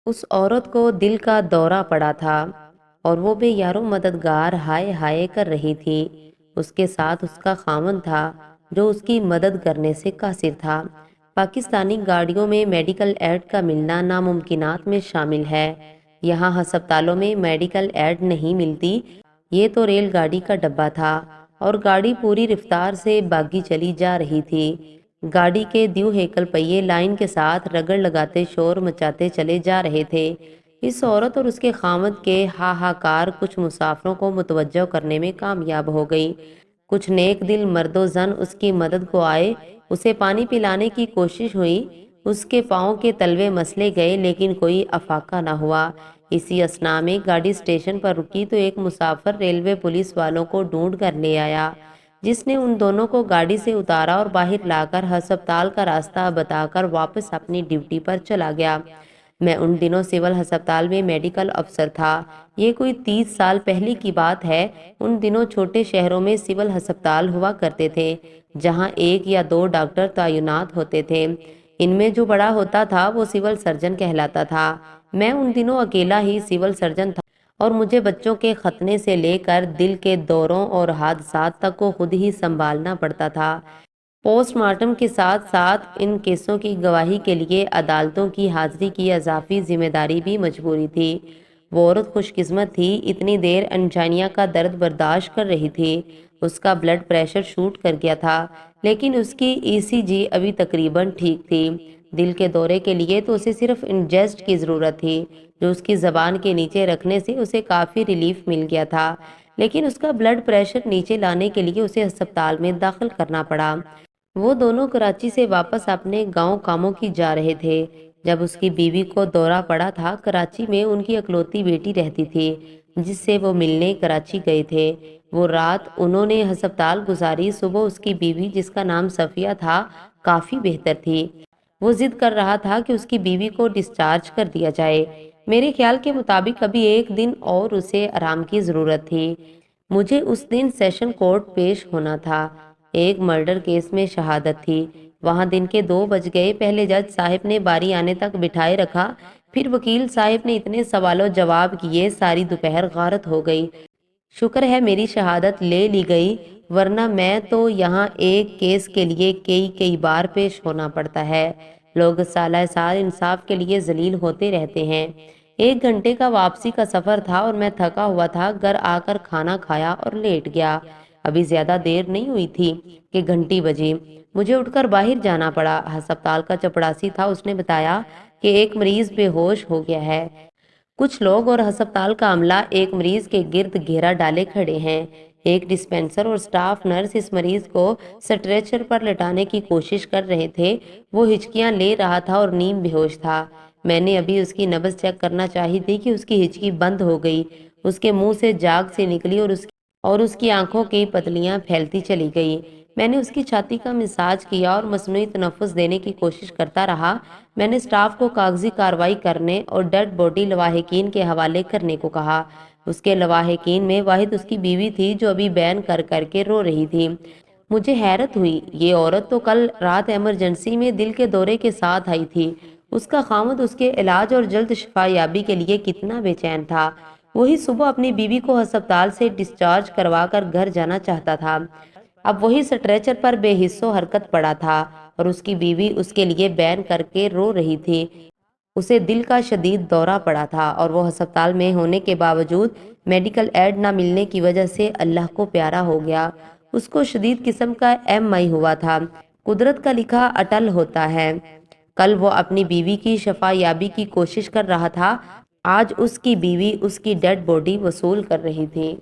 اس عورت کو دل کا دورہ پڑا تھا اور وہ بے یارو مددگار ہائے ہائے کر رہی تھی۔ اس کے ساتھ اس کا خاوند تھا جو اس کی مدد کرنے سے قاصر تھا۔ پاکستانی گاڑیوں میں میڈیکل ایڈ کا ملنا ناممکنات میں شامل ہے۔ یہاں ہسپتالوں میں میڈیکل ایڈ نہیں ملتی۔ یہ تو ریل گاڑی کا ڈبہ تھا اور گاڑی پوری رفتار سے بھاگی چلی جا رہی تھی۔ گاڑی کے دیو ہیکل پہیے لائن کے ساتھ رگڑ لگاتے شور مچاتے چلے جا رہے تھے۔ اس عورت اور اس کے خاوند کے ہاہاکار کچھ مسافروں کو متوجہ کرنے میں کامیاب ہو گئی۔ کچھ نیک دل مرد و زن اس کی مدد کو آئے، اسے پانی پلانے کی کوشش ہوئی، اس کے پاؤں کے تلوے مسلے گئے لیکن کوئی افاقہ نہ ہوا۔ اسی اثناء میں گاڑی اسٹیشن پر رکی تو ایک مسافر ریلوے پولیس والوں کو ڈھونڈ کر لے آیا، جس نے ان دونوں کو گاڑی سے اتارا اور باہر لا کر ہسپتال کا راستہ بتا کر واپس اپنی ڈیوٹی پر چلا گیا۔ میں ان دنوں سول ہسپتال میں میڈیکل افسر تھا۔ یہ کوئی 30 سال پہلے کی بات ہے۔ ان دنوں چھوٹے شہروں میں سول ہسپتال ہوا کرتے تھے جہاں 1 یا 2 ڈاکٹر تعینات ہوتے تھے۔ ان میں جو بڑا ہوتا تھا وہ سول سرجن کہلاتا تھا۔ میں ان دنوں اکیلا ہی سول سرجن تھا اور مجھے بچوں کے ختنے سے لے کر دل کے دوروں اور حادثات تک کو خود ہی سنبھالنا پڑتا تھا۔ پوسٹ مارٹم کے ساتھ ساتھ ان کیسوں کی گواہی کے لیے عدالتوں کی حاضری کی اضافی ذمہ داری بھی مجبوری تھی۔ وہ عورت خوش قسمت تھی، اتنی دیر انجائنا کا درد برداشت کر رہی تھی۔ اس کا بلڈ پریشر شوٹ کر گیا تھا لیکن اس کی ECG ابھی تقریباً ٹھیک تھی۔ دل کے دورے کے لیے تو اسے صرف انجسٹ کی ضرورت تھی جو اس کی زبان کے نیچے رکھنے سے اسے کافی ریلیف مل گیا تھا، لیکن اس کا بلڈ پریشر نیچے لانے کے لیے اسے ہسپتال میں داخل کرنا پڑا۔ وہ دونوں کراچی سے واپس اپنے گاؤں کاموں کی جا رہے تھے جب اس کی بیوی کو دورہ پڑا تھا۔ کراچی میں ان کی اکلوتی بیٹی رہتی تھی جس سے وہ ملنے کراچی گئے تھے۔ وہ رات انہوں نے ہسپتال گزاری۔ صبح اس کی بیوی جس کا نام صفیہ تھا کافی بہتر تھی۔ وہ ضد کر رہا تھا کہ اس کی بیوی کو ڈسچارج کر دیا جائے۔ میرے خیال کے مطابق ابھی 1 دن اور اسے آرام کی ضرورت تھی۔ مجھے اس دن سیشن کورٹ پیش ہونا تھا۔ ایک مرڈر کیس میں شہادت تھی۔ وہاں دن کے 2 بج گئے۔ پہلے جج صاحب نے باری آنے تک بٹھائے رکھا، پھر وکیل صاحب نے اتنے سوال و جواب کیے، ساری دوپہر غارت ہو گئی۔ شکر ہے میری شہادت لے لی گئی، ورنہ میں تو یہاں ایک کیس کے لیے کئی بار پیش ہونا پڑتا ہے۔ لوگ سالہ سال انصاف کے لیے ذلیل ہوتے رہتے ہیں۔ 1 گھنٹے کا واپسی کا سفر تھا اور میں تھکا ہوا تھا۔ گھر آ کر کھانا کھایا اور لیٹ گیا۔ ابھی زیادہ دیر نہیں ہوئی تھی کہ گھنٹی بجی۔ مجھے اٹھ کر باہر جانا پڑا۔ ہسپتال کا چپڑاسی تھا، اس نے بتایا کہ ایک مریض بے ہوش ہو گیا ہے۔ کچھ لوگ اور ہسپتال کا عملہ ایک مریض کے گرد گھیرا ڈالے کھڑے ہیں۔ ایک ڈسپینسر اور سٹاف نرس اس مریض کو سٹریچر پر لٹانے کی کوشش کر رہے تھے۔ وہ ہچکیاں لے رہا تھا اور نیم بے ہوش تھا۔ میں نے ابھی اس کی نبض چیک کرنا چاہی تھی کہ اس کی ہچکی بند ہو گئی۔ اس کے منہ سے جاگ سے نکلی اور اس کی آنکھوں کی پتلیاں پھیلتی چلی گئی۔ میں نے اس کی چھاتی کا مساج کیا اور مصنوعی تنفس دینے کی کوشش کرتا رہا۔ میں نے سٹاف کو کاغذی کارروائی کرنے اور ڈیڈ باڈی لواحقین کے حوالے کرنے کو کہا۔ اس کے لواحقین میں واحد اس کی بیوی تھی جو ابھی بین کر کر کے رو رہی تھی۔ مجھے حیرت ہوئی، یہ عورت تو کل رات ایمرجنسی میں دل کے دورے کے ساتھ آئی تھی۔ اس کا خاوند اس کے علاج اور جلد شفا یابی کے لیے کتنا بے چین تھا۔ وہی صبح اپنی بیوی کو ہسپتال سے ڈسچارج کروا کر گھر جانا چاہتا تھا۔ اب وہی سٹریچر پر بے حس و حرکت پڑا تھا اور اس کی بیوی اس کے لیے بین کر کے رو رہی تھی۔ اسے دل کا شدید دورہ پڑا تھا اور وہ ہسپتال میں ہونے کے باوجود میڈیکل ایڈ نہ ملنے کی وجہ سے اللہ کو پیارا ہو گیا۔ اس کو شدید قسم کا MI ہوا تھا۔ قدرت کا لکھا اٹل ہوتا ہے۔ کل وہ اپنی بیوی کی شفا یابی کی کوشش کر رہا تھا، آج اس کی بیوی اس کی ڈیڈ باڈی وصول کر رہی تھی۔